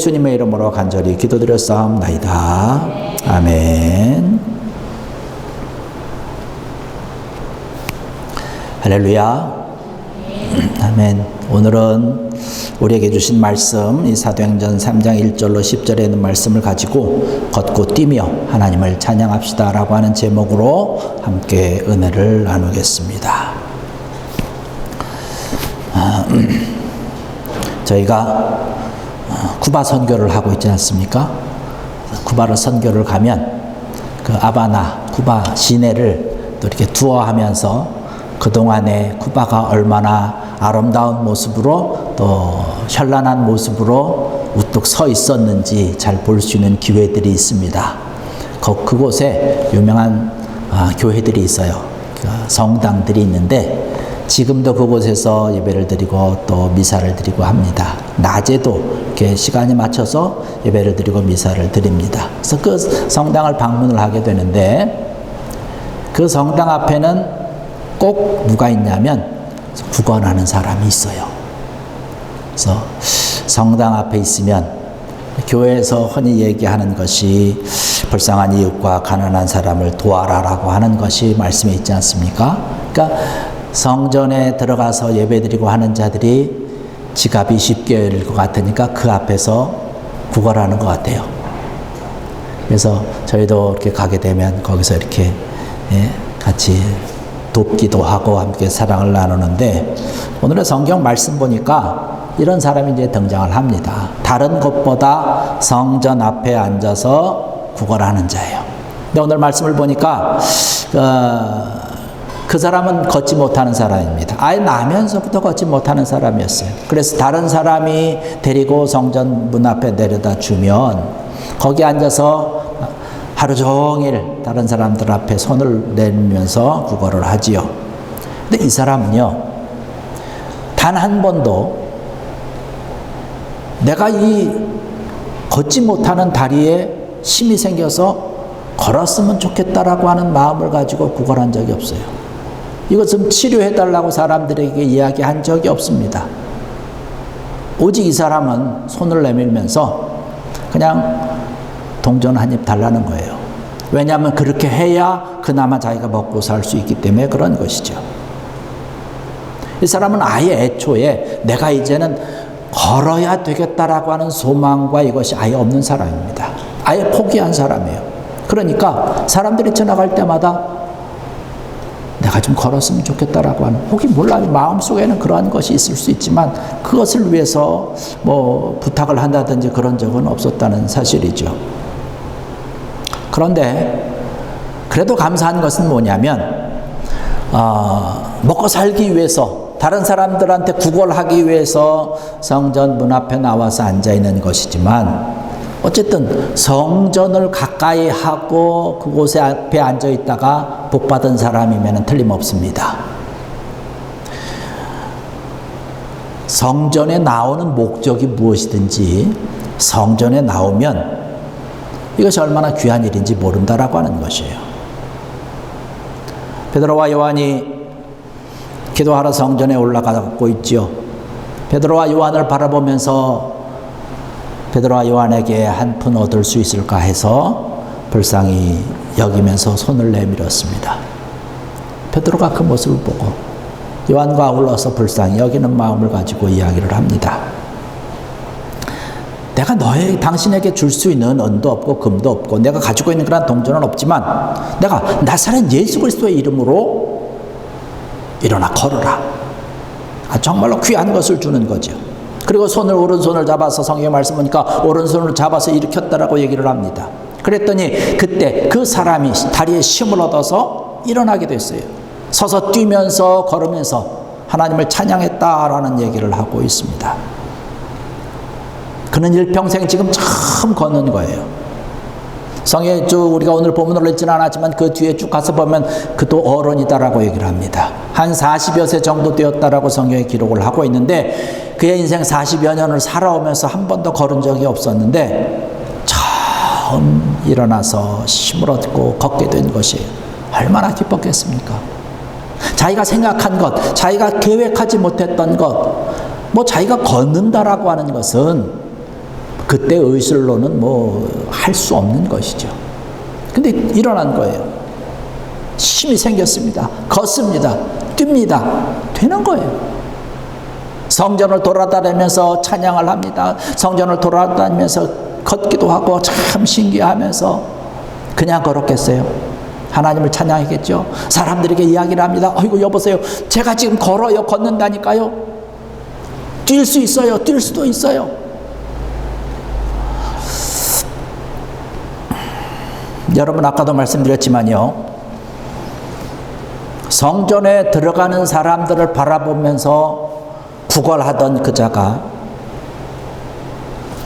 예수님의 이름으로 간절히 기도드렸사옵나이다. 아멘. 할렐루야. 아멘. 오늘은 우리에게 주신 말씀, 이 사도행전 3장 1절로 10절에 있는 말씀을 가지고 걷고 뛰며 하나님을 찬양합시다 라고 하는 제목으로 함께 은혜를 나누겠습니다. 저희가 쿠바 선교를 하고 있지 않습니까? 쿠바를 선교를 가면 그 아바나 쿠바 시내를 또 이렇게 투어하면서 그동안에 쿠바가 얼마나 아름다운 모습으로 또 현란한 모습으로 우뚝 서 있었는지 잘 볼 수 있는 기회들이 있습니다. 그곳에 유명한 교회들이 있어요. 성당들이 있는데 지금도 그곳에서 예배를 드리고 또 미사를 드리고 합니다. 낮에도 이렇게 시간에 맞춰서 예배를 드리고 미사를 드립니다. 그래서 그 성당을 방문을 하게 되는데 그 성당 앞에는 꼭 누가 있냐면 구걸하는 사람이 있어요. 그래서 성당 앞에 있으면 교회에서 흔히 얘기하는 것이 불쌍한 이웃과 가난한 사람을 도와라라고 하는 것이 말씀에 있지 않습니까? 그러니까 성전에 들어가서 예배드리고 하는 자들이 지갑이 쉽게 열릴 것 같으니까 그 앞에서 구걸하는 것 같아요. 그래서 저희도 이렇게 가게 되면 거기서 이렇게 같이 돕기도 하고 함께 사랑을 나누는데 오늘의 성경 말씀 보니까 이런 사람이 이제 등장을 합니다. 다른 곳보다 성전 앞에 앉아서 구걸하는 자예요. 근데 오늘 말씀을 보니까 그 사람은 걷지 못하는 사람입니다. 아예 나면서부터 걷지 못하는 사람이었어요. 그래서 다른 사람이 데리고 성전 문 앞에 내려다 주면 거기 앉아서 하루 종일 다른 사람들 앞에 손을 내밀면서 구걸을 하지요. 근데 이 사람은요, 단 한 번도 내가 이 걷지 못하는 다리에 힘이 생겨서 걸었으면 좋겠다라고 하는 마음을 가지고 구걸한 적이 없어요. 이것 좀 치료해달라고 사람들에게 이야기한 적이 없습니다. 오직 이 사람은 손을 내밀면서 그냥 동전 한 입 달라는 거예요. 왜냐하면 그렇게 해야 그나마 자기가 먹고 살 수 있기 때문에 그런 것이죠. 이 사람은 아예 애초에 내가 이제는 걸어야 되겠다라고 하는 소망과 이것이 아예 없는 사람입니다. 아예 포기한 사람이에요. 그러니까 사람들이 지나갈 때마다 내가 좀 걸었으면 좋겠다라고 하는, 혹이 몰라요. 마음속에는 그러한 것이 있을 수 있지만 그것을 위해서 뭐 부탁을 한다든지 그런 적은 없었다는 사실이죠. 그런데 그래도 감사한 것은 뭐냐면 먹고 살기 위해서 다른 사람들한테 구걸하기 위해서 성전 문 앞에 나와서 앉아있는 것이지만 어쨌든 성전을 가까이 하고 그곳에 앞에 앉아 있다가 복받은 사람이면 틀림없습니다. 성전에 나오는 목적이 무엇이든지 성전에 나오면 이것이 얼마나 귀한 일인지 모른다라고 하는 것이에요. 베드로와 요한이 기도하러 성전에 올라가고 있지요. 베드로와 요한을 바라보면서 베드로와 요한에게 한 푼 얻을 수 있을까 해서 불쌍히 여기면서 손을 내밀었습니다. 베드로가 그 모습을 보고 요한과 아울러서 불쌍히 여기는 마음을 가지고 이야기를 합니다. 내가 당신에게 줄 수 있는 은도 없고 금도 없고 내가 가지고 있는 그런 동전은 없지만 내가 나사렛 예수 그리스도의 이름으로 일어나 걸어라. 정말로 귀한 것을 주는 거죠. 그리고 오른손을 잡아서 성경의 말씀 보니까 오른손을 잡아서 일으켰다라고 얘기를 합니다. 그랬더니 그때 그 사람이 다리에 힘을 얻어서 일어나게 됐어요. 서서 뛰면서 걸으면서 하나님을 찬양했다라는 얘기를 하고 있습니다. 그는 일평생 지금 참 걷는 거예요. 성경에 쭉 우리가 오늘 본문으로 읽지는 않았지만 그 뒤에 쭉 가서 보면 그도 어른이다라고 얘기를 합니다. 한 40여 세 정도 되었다라고 성경에 기록을 하고 있는데 그의 인생 40여 년을 살아오면서 한 번도 걸은 적이 없었는데 처음 일어나서 힘을 얻고 걷게 된 것이 얼마나 기뻤겠습니까? 자기가 생각한 것, 자기가 계획하지 못했던 것, 뭐 자기가 걷는다라고 하는 것은 그때 의술로는 뭐 할 수 없는 것이죠. 근데 일어난 거예요. 힘이 생겼습니다. 걷습니다. 뜁니다. 되는 거예요. 성전을 돌아다니면서 찬양을 합니다. 성전을 돌아다니면서 걷기도 하고 참 신기하면서 그냥 걸었겠어요? 하나님을 찬양했겠죠? 사람들에게 이야기를 합니다. 어이구 여보세요. 제가 지금 걸어요. 걷는다니까요. 뛸 수 있어요. 뛸 수도 있어요. 여러분 아까도 말씀드렸지만요. 성전에 들어가는 사람들을 바라보면서 구걸하던 그 자가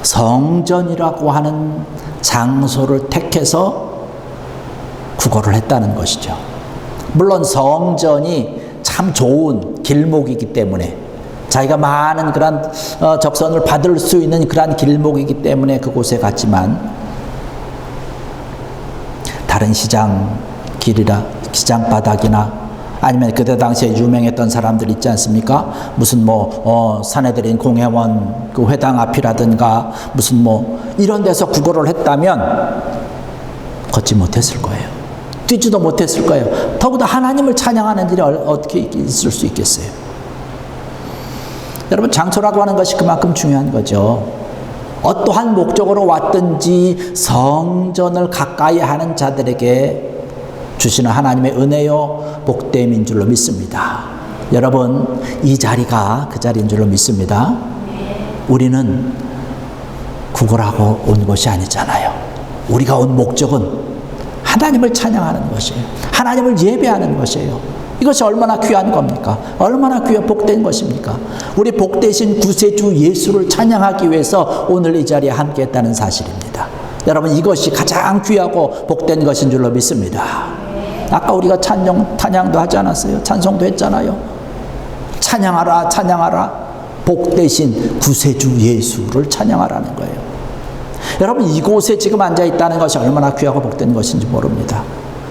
성전이라고 하는 장소를 택해서 구걸을 했다는 것이죠. 물론 성전이 참 좋은 길목이기 때문에 자기가 많은 그런 적선을 받을 수 있는 그런 길목이기 때문에 그곳에 갔지만 다른 시장 길이나 시장 바닥이나 아니면 그때 당시에 유명했던 사람들 있지 않습니까? 무슨 사내들인 공회원 그 회당 앞이라든가 무슨 이런 데서 구걸을 했다면 걷지 못했을 거예요. 뛰지도 못했을 거예요. 더구나 하나님을 찬양하는 일이 어떻게 있을 수 있겠어요? 여러분 장소라고 하는 것이 그만큼 중요한 거죠. 어떠한 목적으로 왔든지 성전을 가까이 하는 자들에게 주시는 하나님의 은혜요 복됨인 줄로 믿습니다. 여러분 이 자리가 그 자리인 줄로 믿습니다. 우리는 구걸하고 온 것이 아니잖아요. 우리가 온 목적은 하나님을 찬양하는 것이에요. 하나님을 예배하는 것이에요. 이것이 얼마나 귀한 겁니까? 얼마나 귀한 복된 것입니까? 우리 복되신 구세주 예수를 찬양하기 위해서 오늘 이 자리에 함께 했다는 사실입니다. 여러분 이것이 가장 귀하고 복된 것인 줄로 믿습니다. 아까 우리가 찬양도 하지 않았어요? 찬송도 했잖아요. 찬양하라 찬양하라 복되신 구세주 예수를 찬양하라는 거예요. 여러분 이곳에 지금 앉아있다는 것이 얼마나 귀하고 복된 것인지 모릅니다.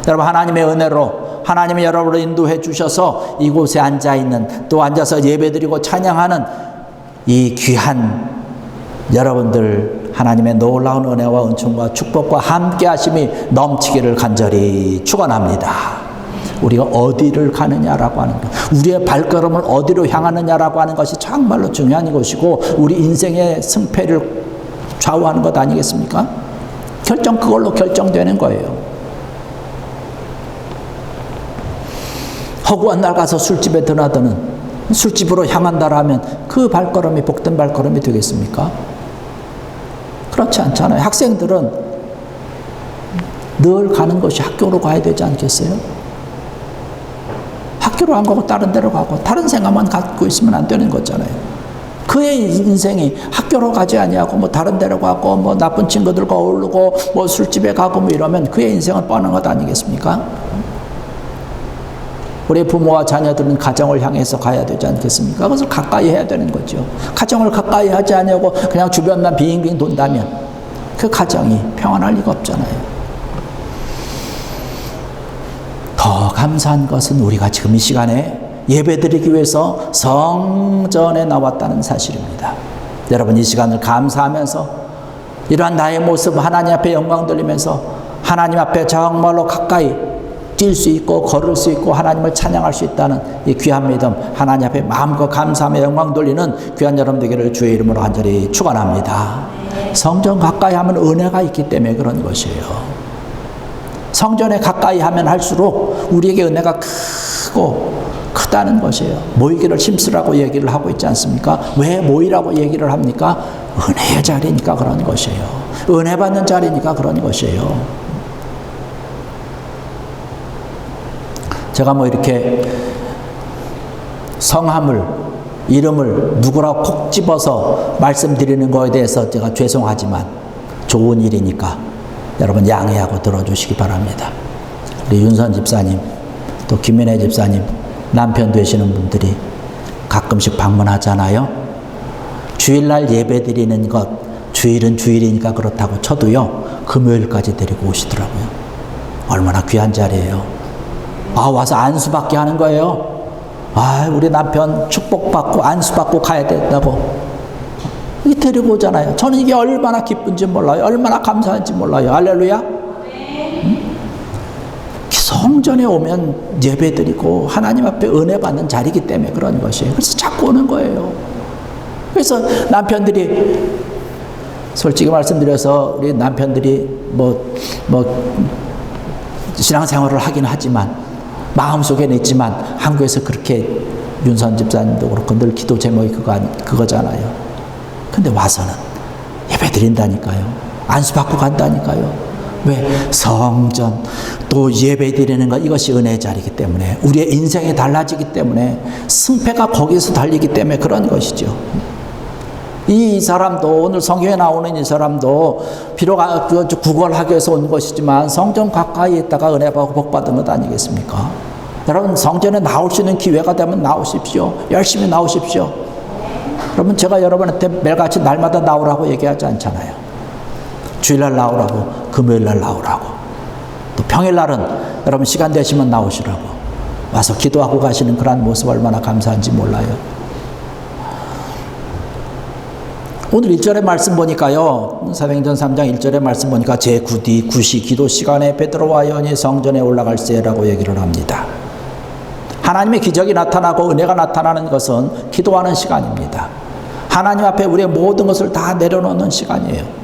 여러분 하나님의 은혜로 하나님이 여러분을 인도해 주셔서 이곳에 앉아있는 또 앉아서 예배드리고 찬양하는 이 귀한 여러분들 하나님의 놀라운 은혜와 은총과 축복과 함께 하심이 넘치기를 간절히 축원합니다. 우리가 어디를 가느냐라고 하는 것, 우리의 발걸음을 어디로 향하느냐라고 하는 것이 정말로 중요한 것이고 우리 인생의 승패를 좌우하는 것 아니겠습니까? 그걸로 결정되는 거예요. 허구한 날 가서 술집에 드나드는 술집으로 향한다라면 그 발걸음이 복된 발걸음이 되겠습니까? 그렇지 않잖아요. 학생들은 늘 가는 것이 학교로 가야 되지 않겠어요? 학교로 안 가고 다른 데로 가고 다른 생각만 갖고 있으면 안 되는 거잖아요. 그의 인생이 학교로 가지 아니하고 다른 데로 가고 나쁜 친구들과 어울리고 술집에 가고 이러면 그의 인생은 뻔한 것 아니겠습니까? 우리 부모와 자녀들은 가정을 향해서 가야 되지 않겠습니까? 그것을 가까이 해야 되는 거죠. 가정을 가까이 하지 않냐고 그냥 주변만 빙빙 돈다면 그 가정이 평안할 리가 없잖아요. 더 감사한 것은 우리가 지금 이 시간에 예배드리기 위해서 성전에 나왔다는 사실입니다. 여러분 이 시간을 감사하면서 이러한 나의 모습 하나님 앞에 영광 돌리면서 하나님 앞에 정말로 가까이 뛸 수 있고 걸을 수 있고 하나님을 찬양할 수 있다는 이 귀한 믿음 하나님 앞에 마음껏 감사하며 영광 돌리는 귀한 여러분 되기를 주의 이름으로 간절히 축원합니다. 성전 가까이 하면 은혜가 있기 때문에 그런 것이에요. 성전에 가까이 하면 할수록 우리에게 은혜가 크다는 것이에요. 모이기를 힘쓰라고 얘기를 하고 있지 않습니까? 왜 모이라고 얘기를 합니까? 은혜의 자리니까 그런 것이에요. 은혜 받는 자리니까 그런 것이에요. 제가 이렇게 성함을 이름을 누구라고 콕 집어서 말씀드리는 거에 대해서 제가 죄송하지만 좋은 일이니까 여러분 양해하고 들어주시기 바랍니다. 우리 윤선 집사님 또 김민혜 집사님 남편 되시는 분들이 가끔씩 방문하잖아요. 주일날 예배 드리는 것 주일은 주일이니까 그렇다고 쳐도요 금요일까지 데리고 오시더라고요. 얼마나 귀한 자리예요. 와서 안수받게 하는 거예요. 우리 남편 축복받고 안수받고 가야 된다고. 이 데리고 오잖아요. 저는 이게 얼마나 기쁜지 몰라요. 얼마나 감사한지 몰라요. 할렐루야. 성전에 오면 예배드리고 하나님 앞에 은혜 받는 자리이기 때문에 그런 것이에요. 그래서 자꾸 오는 거예요. 그래서 남편들이 솔직히 말씀드려서 우리 남편들이 신앙생활을 하긴 하지만 마음속에는 있지만 한국에서 그렇게 윤선 집사님도 그렇고 늘 기도 제목이 그거잖아요. 근데 와서는 예배 드린다니까요. 안수받고 간다니까요. 왜? 성전 또 예배 드리는 것, 이것이 은혜의 자리이기 때문에, 우리의 인생이 달라지기 때문에, 승패가 거기서 달리기 때문에 그런 것이죠. 이 사람도, 오늘 성경에 나오는 이 사람도 비록 구걸하기 위해서 온 것이지만 성전 가까이 있다가 은혜 받고 복 받은 것 아니겠습니까? 여러분, 성전에 나올 수 있는 기회가 되면 나오십시오. 열심히 나오십시오. 여러분, 제가 여러분한테 매일같이 날마다 나오라고 얘기하지 않잖아요. 주일날 나오라고, 금요일날 나오라고, 또 평일날은 여러분 시간 되시면 나오시라고, 와서 기도하고 가시는 그런 모습 얼마나 감사한지 몰라요. 오늘 1절의 말씀 보니까요, 사도행전 3장 1절의 말씀 보니까 제9디 구시 기도 시간에 베드로와 요한이 성전에 올라갈세라고 얘기를 합니다. 하나님의 기적이 나타나고 은혜가 나타나는 것은 기도하는 시간입니다. 하나님 앞에 우리의 모든 것을 다 내려놓는 시간이에요.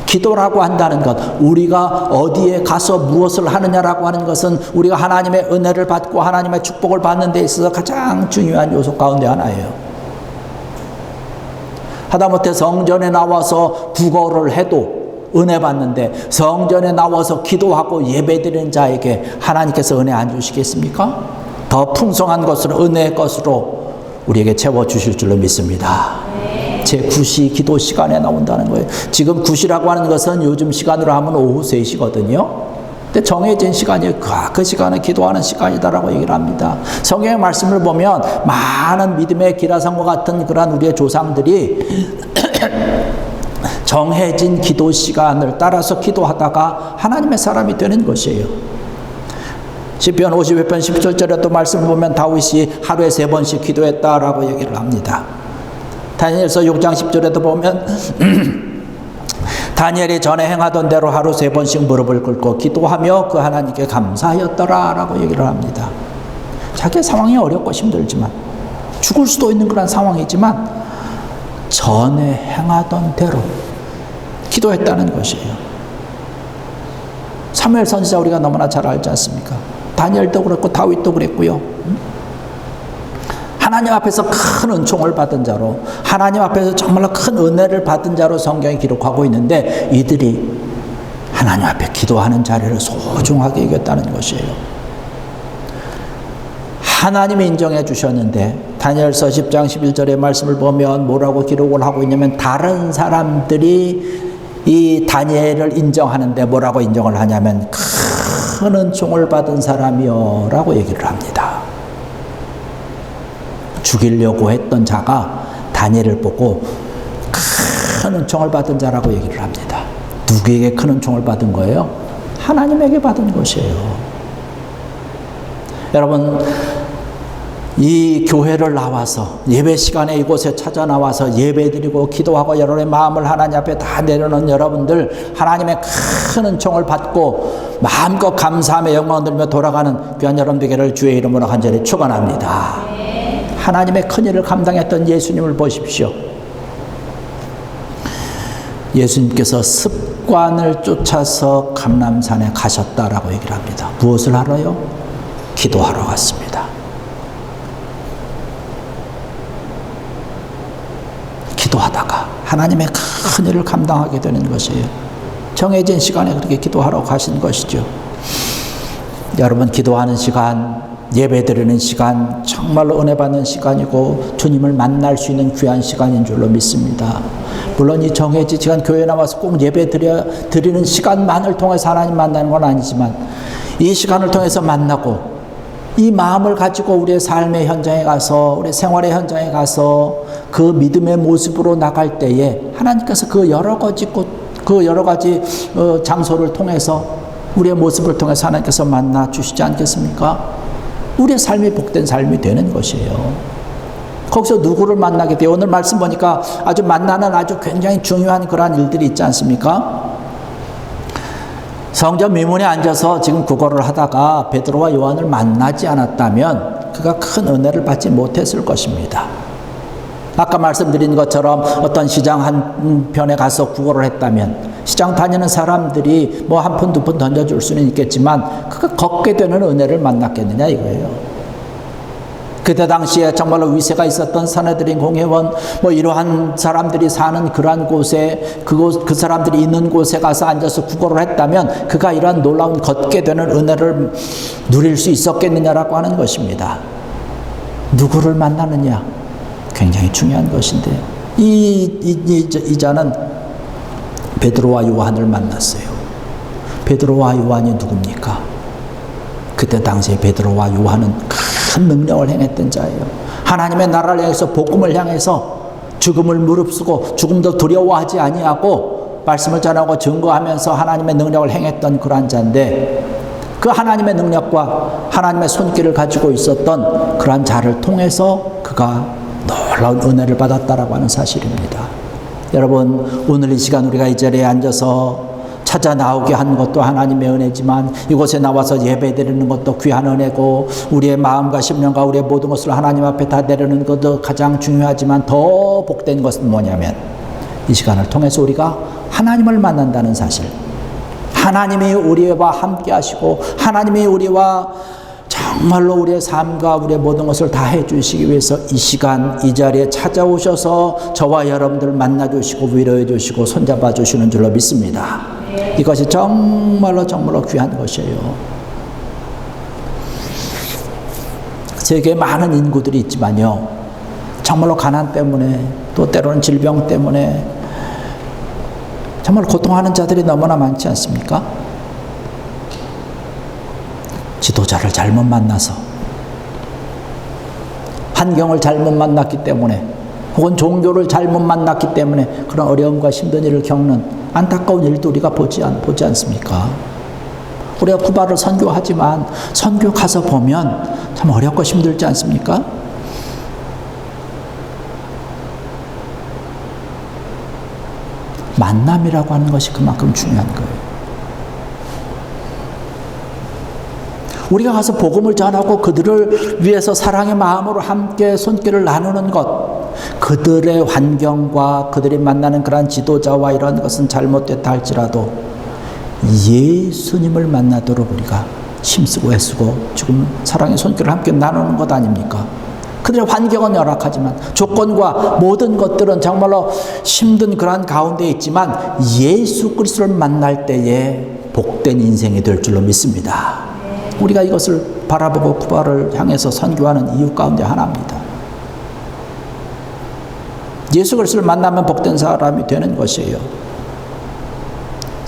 기도라고 한다는 것, 우리가 어디에 가서 무엇을 하느냐라고 하는 것은 우리가 하나님의 은혜를 받고 하나님의 축복을 받는 데 있어서 가장 중요한 요소 가운데 하나예요. 하다못해 성전에 나와서 구걸을 해도 은혜 받는데, 성전에 나와서 기도하고 예배드리는 자에게 하나님께서 은혜 안 주시겠습니까? 더 풍성한 것으로, 은혜의 것으로 우리에게 채워주실 줄로 믿습니다. 제9시 기도 시간에 나온다는 거예요. 지금 9시라고 하는 것은 요즘 시간으로 하면 오후 3시거든요. 근데 정해진 시간이에요. 그 시간은 기도하는 시간이다라고 얘기를 합니다. 성경의 말씀을 보면 많은 믿음의 기라성과 같은 그러한 우리의 조상들이 정해진 기도 시간을 따라서 기도하다가 하나님의 사람이 되는 것이에요. 시편 51편 17절에 또 말씀을 보면 다윗이 하루에 3번씩 기도했다라고 얘기를 합니다. 다니엘서 6장 10절에도 보면 다니엘이 전에 행하던 대로 하루 3번씩 무릎을 꿇고 기도하며 그 하나님께 감사하였더라 라고 얘기를 합니다. 자기의 상황이 어렵고 힘들지만, 죽을 수도 있는 그런 상황이지만 전에 행하던 대로 기도했다는 것이에요. 사무엘 선지자 우리가 너무나 잘 알지 않습니까? 다니엘도 그랬고 다윗도 그랬고요. 하나님 앞에서 큰 은총을 받은 자로, 하나님 앞에서 정말로 큰 은혜를 받은 자로 성경이 기록하고 있는데, 이들이 하나님 앞에 기도하는 자리를 소중하게 여겼다는 것이에요. 하나님이 인정해 주셨는데, 다니엘서 10장 11절의 말씀을 보면 뭐라고 기록을 하고 있냐면, 다른 사람들이 이 다니엘을 인정하는데 뭐라고 인정을 하냐면 큰 은총을 받은 사람이요 라고 얘기를 합니다. 죽이려고 했던 자가 다니엘을 보고 큰 은총을 받은 자라고 얘기를 합니다. 누구에게 큰 은총을 받은 거예요? 하나님에게 받은 것이에요. 여러분, 이 교회를 나와서 예배 시간에 이곳에 찾아 나와서 예배드리고 기도하고 여러분의 마음을 하나님 앞에 다 내려놓은 여러분들, 하나님의 큰 은총을 받고 마음껏 감사하며 영광을 들며 돌아가는 귀한 여러분들에게를 주의 이름으로 간절히 축원합니다. 하나님의 큰일을 감당했던 예수님을 보십시오. 예수님께서 습관을 쫓아서 감람산에 가셨다라고 얘기를 합니다. 무엇을 하러요? 기도하러 갔습니다. 기도하다가 하나님의 큰일을 감당하게 되는 것이에요. 정해진 시간에 그렇게 기도하러 가신 것이죠. 여러분, 기도하는 시간, 예배드리는 시간, 정말로 은혜 받는 시간이고 주님을 만날 수 있는 귀한 시간인 줄로 믿습니다. 물론 이 정해진 시간, 교회 나와서 꼭 예배드리는 시간만을 통해서 하나님 만나는 건 아니지만, 이 시간을 통해서 만나고 이 마음을 가지고 우리의 삶의 현장에 가서, 우리 생활의 현장에 가서 그 믿음의 모습으로 나갈 때에 하나님께서 그 여러 가지 장소를 통해서, 우리의 모습을 통해서 하나님께서 만나 주시지 않겠습니까? 우리의 삶이 복된 삶이 되는 것이에요. 거기서 누구를 만나게 돼요? 오늘 말씀 보니까 아주 만나는 아주 굉장히 중요한 그러한 일들이 있지 않습니까? 성전 미문에 앉아서 지금 구걸을 하다가 베드로와 요한을 만나지 않았다면 그가 큰 은혜를 받지 못했을 것입니다. 아까 말씀드린 것처럼 어떤 시장 한편에 가서 구걸을 했다면 시장 다니는 사람들이 뭐 한 푼 두 푼 던져줄 수는 있겠지만 그가 걷게 되는 은혜를 만났겠느냐 이거예요. 그때 당시에 정말로 위세가 있었던 사내들인 공회원 뭐 이러한 사람들이 사는 그러한 곳에 그 사람들이 있는 곳에 가서 앉아서 구걸을 했다면 그가 이러한 놀라운 걷게 되는 은혜를 누릴 수 있었겠느냐라고 하는 것입니다. 누구를 만나느냐 굉장히 중요한 것인데 이 자는 베드로와 요한을 만났어요. 베드로와 요한이 누굽니까? 그때 당시에 베드로와 요한은 큰 능력을 행했던 자예요. 하나님의 나라를 향해서 복음을 향해서 죽음을 무릅쓰고 죽음도 두려워하지 아니하고 말씀을 전하고 증거하면서 하나님의 능력을 행했던 그러한 자인데 그 하나님의 능력과 하나님의 손길을 가지고 있었던 그러한 자를 통해서 그가 놀라운 은혜를 받았다라고 하는 사실입니다. 여러분 오늘 이 시간 우리가 이 자리에 앉아서 찾아 나오게 한 것도 하나님의 은혜지만 이곳에 나와서 예배드리는 것도 귀한 은혜고 우리의 마음과 심령과 우리의 모든 것을 하나님 앞에 다 내려놓는 것도 가장 중요하지만 더 복된 것은 뭐냐면 이 시간을 통해서 우리가 하나님을 만난다는 사실, 하나님이 우리와 함께 하시고 하나님이 우리와 정말로 우리의 삶과 우리의 모든 것을 다 해주시기 위해서 이 시간 이 자리에 찾아오셔서 저와 여러분들을 만나주시고 위로해 주시고 손잡아 주시는 줄로 믿습니다. 이것이 정말로 귀한 것이에요. 세계에 많은 인구들이 있지만요 정말로 가난 때문에 또 때로는 질병 때문에 정말 고통하는 자들이 너무나 많지 않습니까? 지도자를 잘못 만나서 환경을 잘못 만났기 때문에 혹은 종교를 잘못 만났기 때문에 그런 어려움과 힘든 일을 겪는 안타까운 일도 우리가 보지 않습니까? 우리가 쿠바를 선교하지만 선교 가서 보면 참 어렵고 힘들지 않습니까? 만남이라고 하는 것이 그만큼 중요한 거예요. 우리가 가서 복음을 전하고 그들을 위해서 사랑의 마음으로 함께 손길을 나누는 것, 그들의 환경과 그들이 만나는 그러한 지도자와 이런 것은 잘못됐다 할지라도 예수님을 만나도록 우리가 힘쓰고 애쓰고 지금 사랑의 손길을 함께 나누는 것 아닙니까? 그들의 환경은 열악하지만 조건과 모든 것들은 정말로 힘든 그러한 가운데 있지만 예수 그리스도를 만날 때에 복된 인생이 될 줄로 믿습니다. 우리가 이것을 바라보고 쿠바를 향해서 선교하는 이유 가운데 하나입니다. 예수 그리스도를 만나면 복된 사람이 되는 것이에요.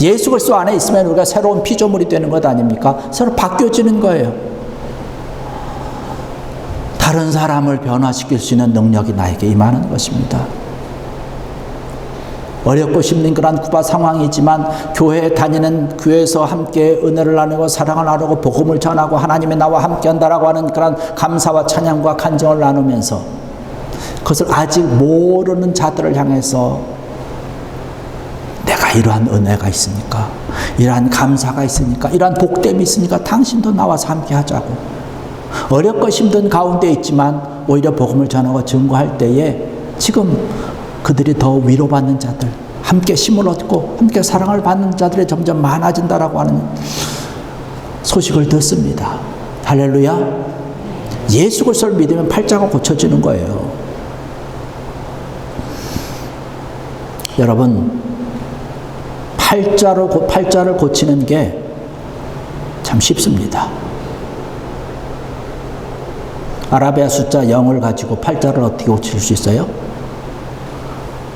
예수 그리스도 안에 있으면 우리가 새로운 피조물이 되는 것 아닙니까? 새로 바뀌어지는 거예요. 다른 사람을 변화시킬 수 있는 능력이 나에게 임하는 것입니다. 어렵고 힘든 그런 쿠바 상황이지만 교회에 다니는 교회에서 함께 은혜를 나누고 사랑을 나누고 복음을 전하고 하나님의 나와 함께 한다라고 하는 그런 감사와 찬양과 간정을 나누면서 그것을 아직 모르는 자들을 향해서 내가 이러한 은혜가 있으니까 이러한 감사가 있으니까 이러한 복됨이 있으니까 당신도 나와서 함께 하자고 어렵고 힘든 가운데 있지만 오히려 복음을 전하고 증거할 때에 지금 그들이 더 위로받는 자들, 함께 힘을 얻고 함께 사랑을 받는 자들이 점점 많아진다라고 하는 소식을 듣습니다. 할렐루야. 예수 그리스도를 믿으면 팔자가 고쳐지는 거예요. 여러분, 팔자를 고치는 게 참 쉽습니다. 아라비아 숫자 0을 가지고 팔자를 어떻게 고칠 수 있어요?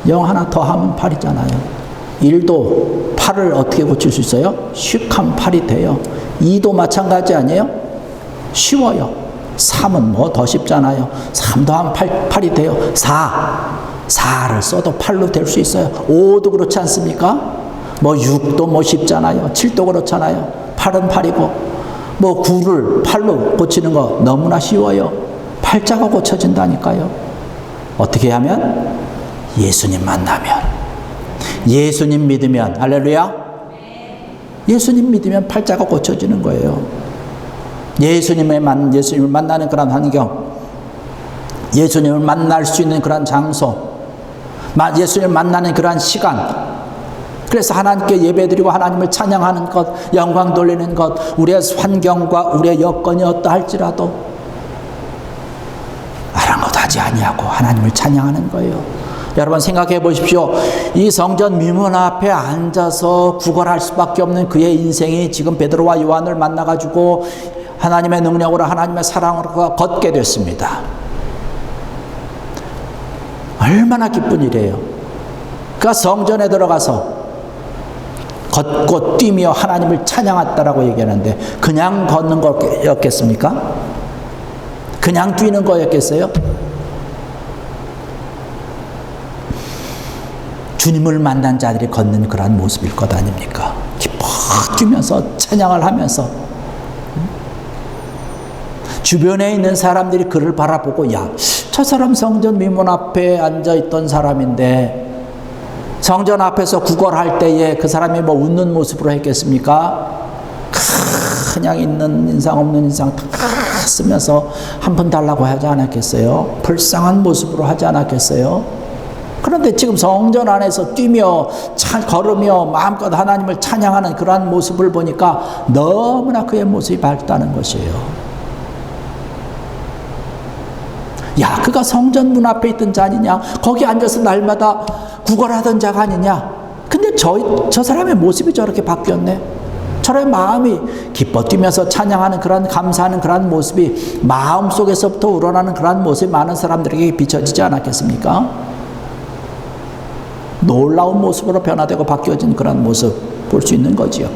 0 하나 더 하면 8이잖아요. 1도 8을 어떻게 고칠 수 있어요? 슉 하면 8이 돼요. 2도 마찬가지 아니에요? 쉬워요. 3은 뭐 더 쉽잖아요. 3 더하면 8이 돼요. 4를 써도 8로 될 수 있어요. 5도 그렇지 않습니까? 뭐 6도 뭐 쉽잖아요. 7도 그렇잖아요. 8은 8이고 뭐 9를 8로 고치는 거 너무나 쉬워요. 팔자가 고쳐진다니까요. 어떻게 하면? 예수님 만나면. 예수님 믿으면. 할렐루야. 예수님 믿으면 팔자가 고쳐지는 거예요. 예수님을 만나는 그런 환경, 예수님을 만날 수 있는 그런 장소, 예수님을 만나는 그런 시간. 그래서 하나님께 예배드리고 하나님을 찬양하는 것, 영광 돌리는 것, 우리의 환경과 우리의 여건이 어떠할지라도 아랑곳하지 아니하고 하나님을 찬양하는 거예요. 여러분 생각해 보십시오. 이 성전 미문 앞에 앉아서 구걸할 수밖에 없는 그의 인생이 지금 베드로와 요한을 만나가지고 하나님의 능력으로 하나님의 사랑으로 걷게 됐습니다. 얼마나 기쁜 일이에요. 그가 성전에 들어가서 걷고 뛰며 하나님을 찬양했다라고 얘기하는데 그냥 걷는 거였겠습니까? 그냥 뛰는 거였겠어요? 주님을 만난 자들이 걷는 그러한 모습일 것 아닙니까? 기뻐 뛰면서 찬양을 하면서 주변에 있는 사람들이 그를 바라보고 야, 저 사람 성전 미문 앞에 앉아있던 사람인데 성전 앞에서 구걸할 때에 그 사람이 뭐 웃는 모습으로 했겠습니까? 그냥 있는 인상 없는 인상 다 쓰면서 한 푼 달라고 하지 않았겠어요? 불쌍한 모습으로 하지 않았겠어요? 그런데 지금 성전 안에서 뛰며 걸으며 마음껏 하나님을 찬양하는 그러한 모습을 보니까 너무나 그의 모습이 밝다는 것이에요. 야, 그가 성전 문 앞에 있던 자 아니냐? 거기 앉아서 날마다 구걸하던 자가 아니냐? 근데 저 사람의 모습이 저렇게 바뀌었네. 저의 마음이 기뻐 뛰면서 찬양하는 그런 감사하는 그런 모습이 마음속에서부터 우러나는 그런 모습이 많은 사람들에게 비춰지지 않았겠습니까? 놀라운 모습으로 변화되고 바뀌어진 그런 모습 볼 수 있는 거지요.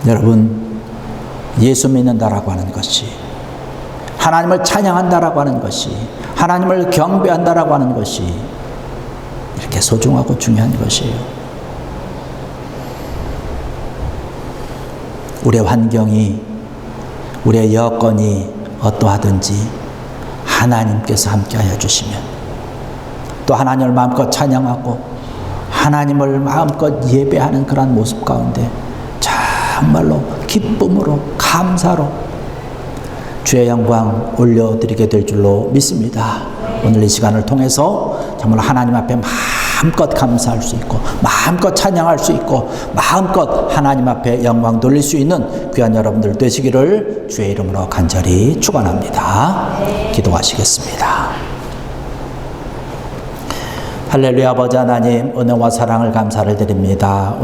여러분, 예수 믿는다라고 하는 것이, 하나님을 찬양한다라고 하는 것이, 하나님을 경배한다라고 하는 것이 이렇게 소중하고 중요한 것이에요. 우리의 환경이, 우리의 여건이 어떠하든지 하나님께서 함께하여 주시면, 또 하나님을 마음껏 찬양하고 하나님을 마음껏 예배하는 그런 모습 가운데 정말로 기쁨으로 감사로 주의 영광 올려드리게 될 줄로 믿습니다. 오늘 이 시간을 통해서 정말 하나님 앞에 마음껏 감사할 수 있고 마음껏 찬양할 수 있고 마음껏 하나님 앞에 영광 돌릴 수 있는 귀한 여러분들 되시기를 주의 이름으로 간절히 축원합니다. 기도하시겠습니다. 할렐루야. 아버지 하나님, 은혜와 사랑을 감사를 드립니다.